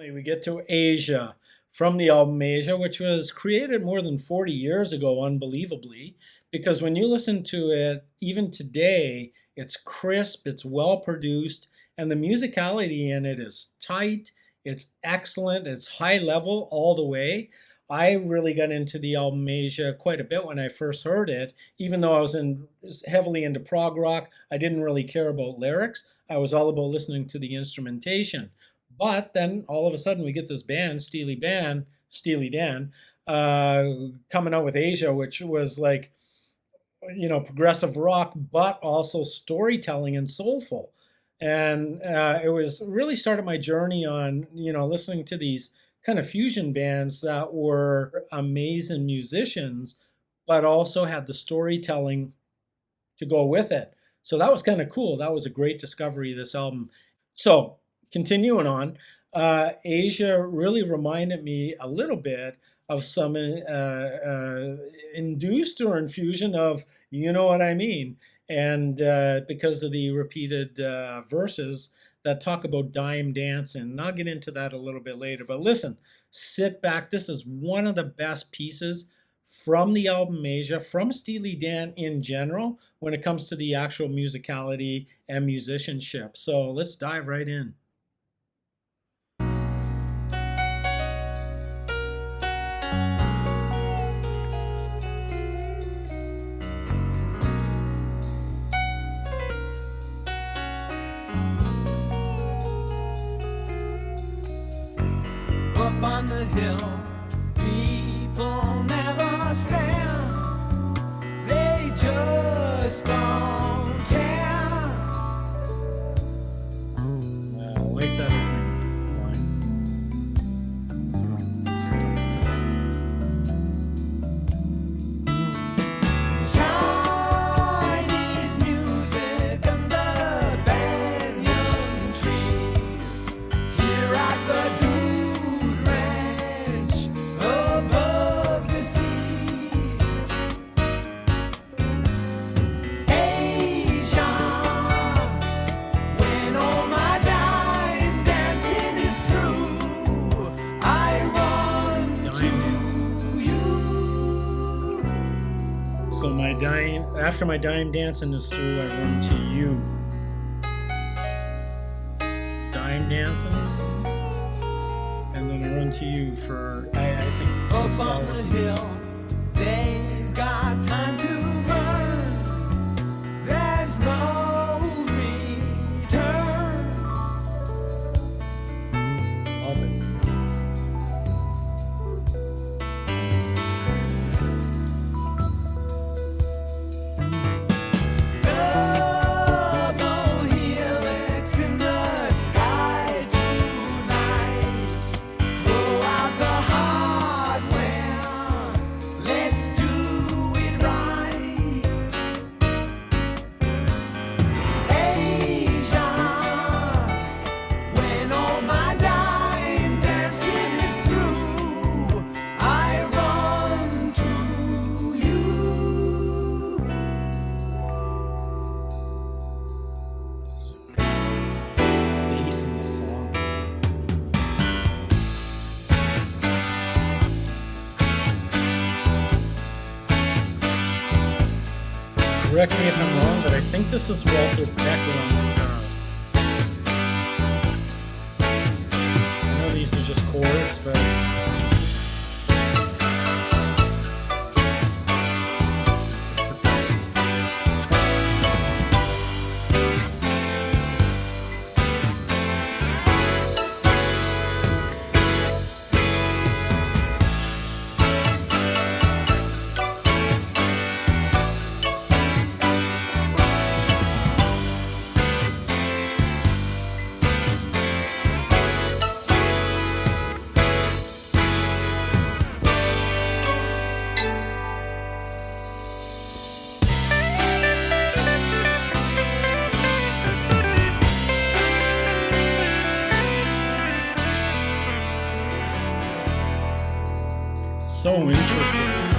Finally, we get to Asia from the album Asia, which was created more than 40 years ago, unbelievably, because when you listen to it, even today, it's crisp, it's well produced, and the musicality in it is tight, it's excellent, it's high level all the way. I really got into the album Asia quite a bit when I first heard it, even though I was heavily into prog rock. I didn't really care about lyrics. I was all about listening to the instrumentation. But then all of a sudden we get this band, Steely Dan, coming out with Asia, which was like, progressive rock, but also storytelling and soulful. And it was really started my journey on, listening to these kind of fusion bands that were amazing musicians, but also had the storytelling to go with it. So that was kind of cool. That was a great discovery of this album. So continuing on, Asia really reminded me a little bit of some induced or infusion of, you know what I mean, and because of the repeated verses that talk about dime dancing. And I'll get into that a little bit later. But listen, sit back. This is one of the best pieces from the album Asia, from Steely Dan in general, when it comes to the actual musicality and musicianship. So let's dive right in. Up on the hill, people never stand. They just don't care. I like that line. Chinese music under banyan tree. Here at the Dude Ranch above the sea. Asia, when all my dime dancing is through, I run to you. So after my dime dancing is through, I run to you. Dime dancing, and then I run to you for I think some Up on the hill, solace. they've got time to burn. There's no return. Love it. Double helix in the sky tonight. Blow out the hardware. Let's do it right. Asia, when all my dime dancing is through, I run to you. Space in the song. Correct me if I'm wrong, but I think this is Walter Becker on guitar. I know these are just chords, but so intricate.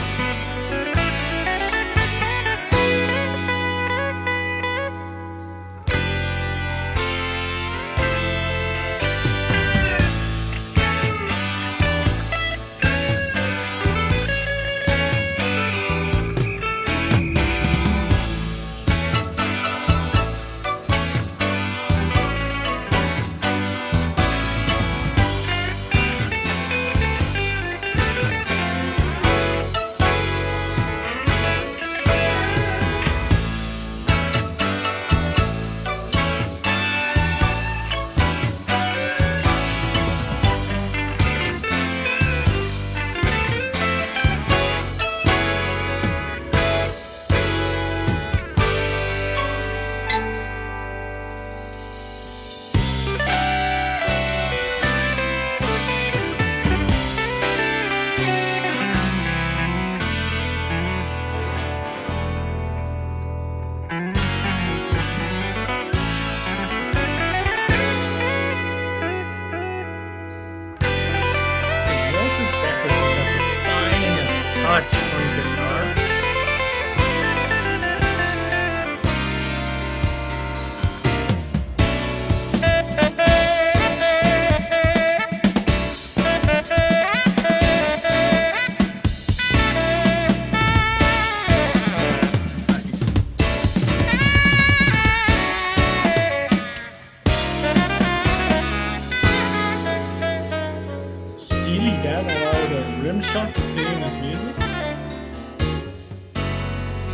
have to stay in his music.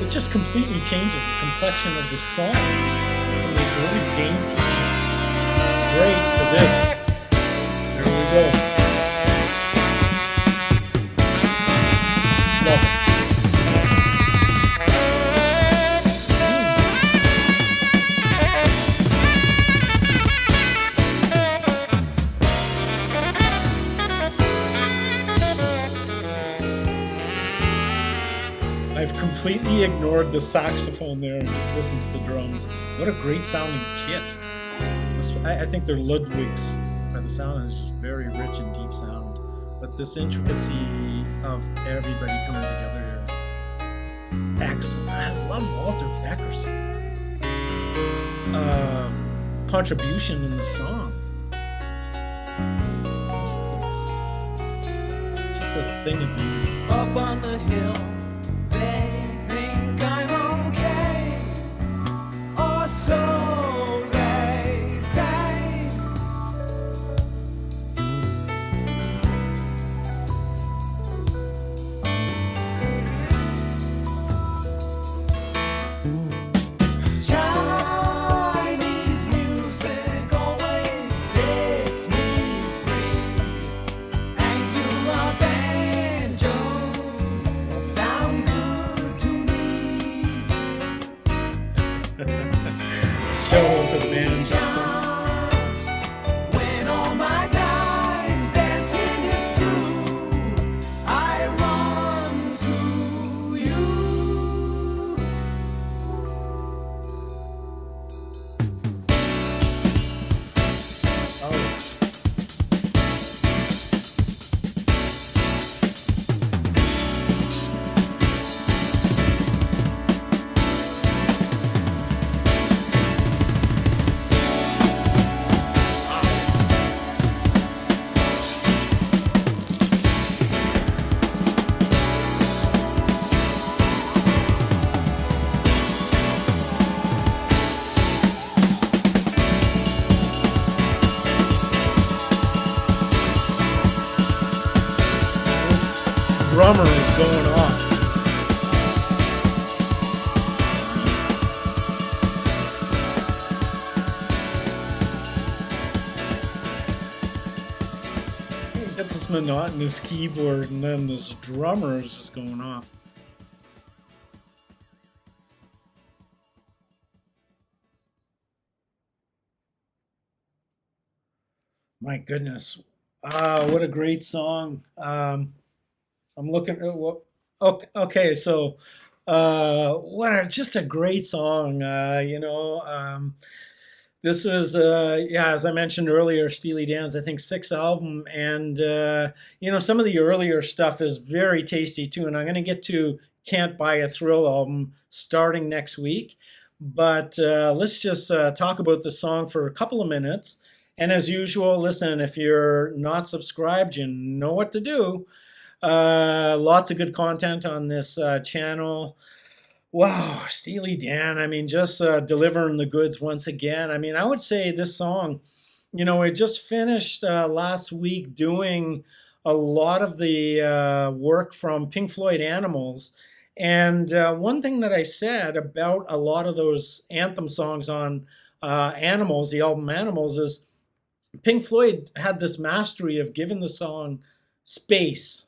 It just completely changes the complexion of the song from this really dainty, great to this. There we go. Love it. I've completely ignored the saxophone there and just listened to the drums. What a great sounding kit. I think they're Ludwigs by the sound. It's just very rich and deep sound. But this intricacy of everybody coming together here. Excellent. I love Walter Becker's contribution in the song. It's just a thing of beauty. Up on the hill, they think I'm okay, or so they say. Chinese music always sets me free. Angular banjos sound good to me. Show for the band. When all my night dancing is through, I run to you. Oh. This drummer is going off. You get this monotonous keyboard, and then this drummer is just going off. My goodness. What a great song. I'm looking at what. Okay, so just a great song. This was, as I mentioned earlier, Steely Dan's, I think, sixth album. And, some of the earlier stuff is very tasty too. And I'm going to get to Can't Buy a Thrill album starting next week. But let's just talk about the song for a couple of minutes. And as usual, listen, if you're not subscribed, you know what to do. Lots of good content on this channel. Wow, Steely Dan, I mean, just delivering the goods once again. I mean, I would say this song, we just finished last week doing a lot of the work from Pink Floyd Animals. And one thing that I said about a lot of those anthem songs on Animals, the album Animals, is Pink Floyd had this mastery of giving the song space,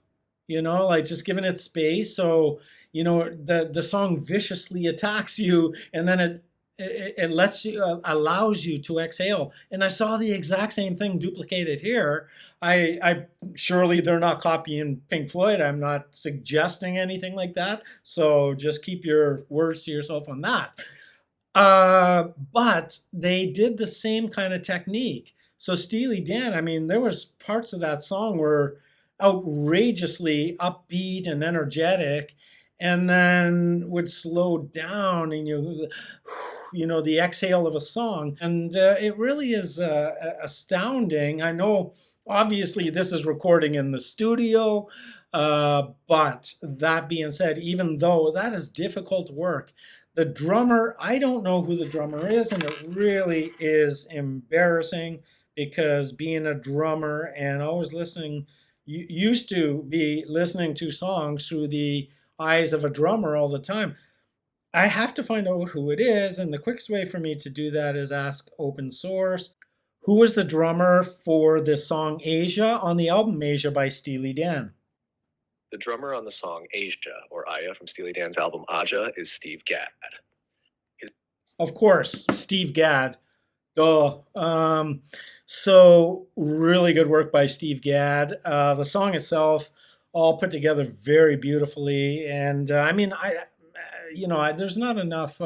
like just giving it space. So, the song viciously attacks you, and then it lets you, allows you to exhale. And I saw the exact same thing duplicated here. I surely they're not copying Pink Floyd. I'm not suggesting anything like that. So just keep your words to yourself on that. But they did the same kind of technique. So Steely Dan, I mean, there was parts of that song were outrageously upbeat and energetic, and then would slow down, and the exhale of a song. And it really is astounding. I know, obviously, this is recording in the studio, but that being said, even though that is difficult work, the drummer, I don't know who the drummer is, and it really is embarrassing, because being a drummer and always listening, used to be listening to songs through the eyes of a drummer all the time. I have to find out who it is, and the quickest way for me to do that is ask open source. Who was the drummer for the song Asia on the album Asia by Steely Dan? The drummer on the song Asia, or Aya, from Steely Dan's album AJA, is Steve Gadd. Of course, Steve Gadd. Duh. So really good work by Steve Gadd. The song itself, all put together very beautifully, and I mean, there's not enough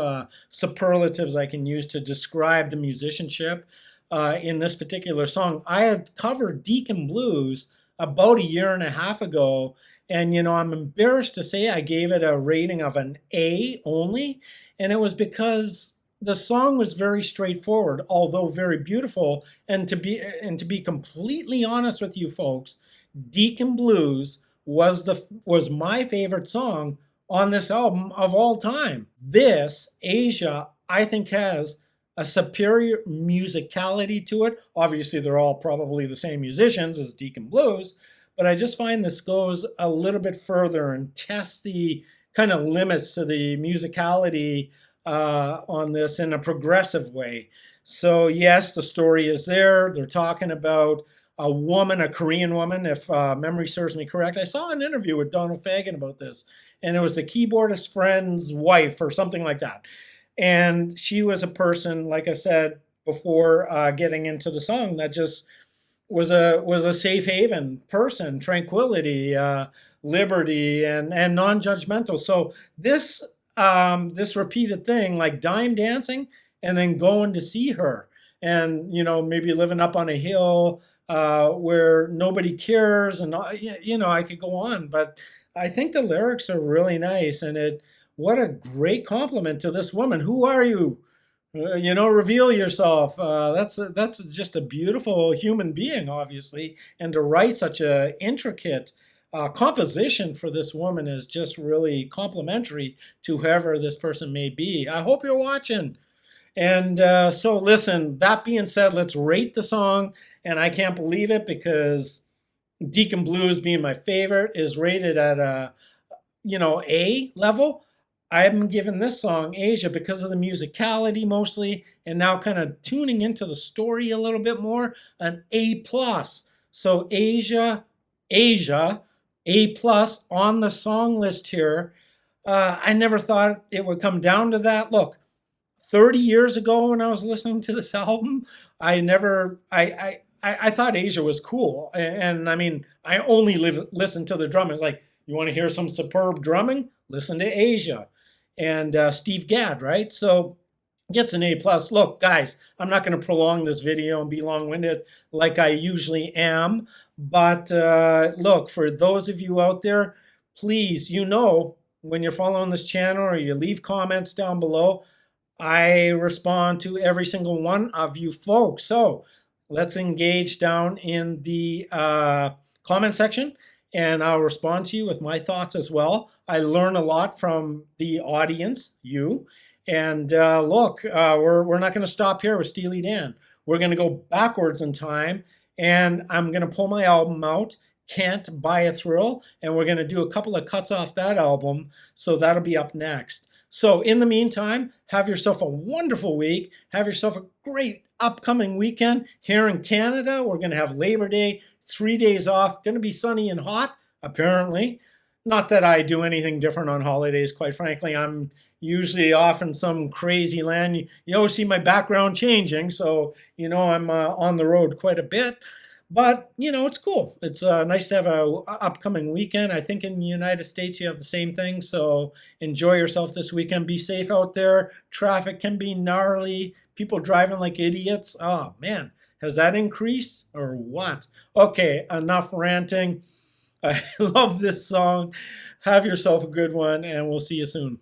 superlatives I can use to describe the musicianship in this particular song. I had covered Deacon Blues about a year and a half ago, and I'm embarrassed to say I gave it a rating of an A only, and it was because the song was very straightforward, although very beautiful. And to be completely honest with you folks, Deacon Blues was my favorite song on this album of all time. This Asia, I think, has a superior musicality to it. Obviously, they're all probably the same musicians as Deacon Blues, but I just find this goes a little bit further and tests the kind of limits to the musicality on this in a progressive way. So yes, the story is there. They're talking about a woman, a Korean woman, if memory serves me correct. I saw an interview with Donald Fagen about this, and it was the keyboardist friend's wife or something like that. And she was a person, like I said before, getting into the song, that just was a safe haven person, tranquility, liberty, and non-judgmental. So this repeated thing, like dime dancing and then going to see her, and maybe living up on a hill where nobody cares, and I could go on, but I think the lyrics are really nice, and what a great compliment to this woman. Who are you? Reveal yourself. That's just a beautiful human being, obviously, and to write such a intricate composition for this woman is just really complimentary to whoever this person may be. I hope you're watching. And so listen, that being said, let's rate the song. And I can't believe it, because Deacon Blues, being my favorite, is rated at a A level. I'm giving this song Asia because of the musicality mostly, and now kind of tuning into the story a little bit more, an A plus. So Asia, A plus on the song list here. I never thought it would come down to that. Look, 30 years ago when I was listening to this album, I thought Asia was cool. And I mean, I only listened to the drumming. It's like, you want to hear some superb drumming? Listen to Asia. And Steve Gadd, right? So gets an A plus. Look, guys, I'm not going to prolong this video and be long-winded like I usually am. But look, for those of you out there, please, when you're following this channel or you leave comments down below, I respond to every single one of you folks. So let's engage down in the comment section, and I'll respond to you with my thoughts as well. I learn a lot from the audience, you. And look, we're not going to stop here with Steely Dan. We're going to go backwards in time, and I'm going to pull my album out, Can't Buy a Thrill, and we're going to do a couple of cuts off that album, so that'll be up next. So in the meantime, have yourself a wonderful week. Have yourself a great upcoming weekend. Here in Canada, we're going to have Labor Day, 3 days off. Going to be sunny and hot, apparently. Not that I do anything different on holidays, quite frankly. I'm usually off in some crazy land. You always see my background changing, so I'm on the road quite a bit. But, it's cool. It's nice to have a upcoming weekend. I think in the United States you have the same thing, so enjoy yourself this weekend. Be safe out there. Traffic can be gnarly. People driving like idiots. Oh, man. Has that increased or what? Okay, enough ranting. I love this song. Have yourself a good one, and we'll see you soon.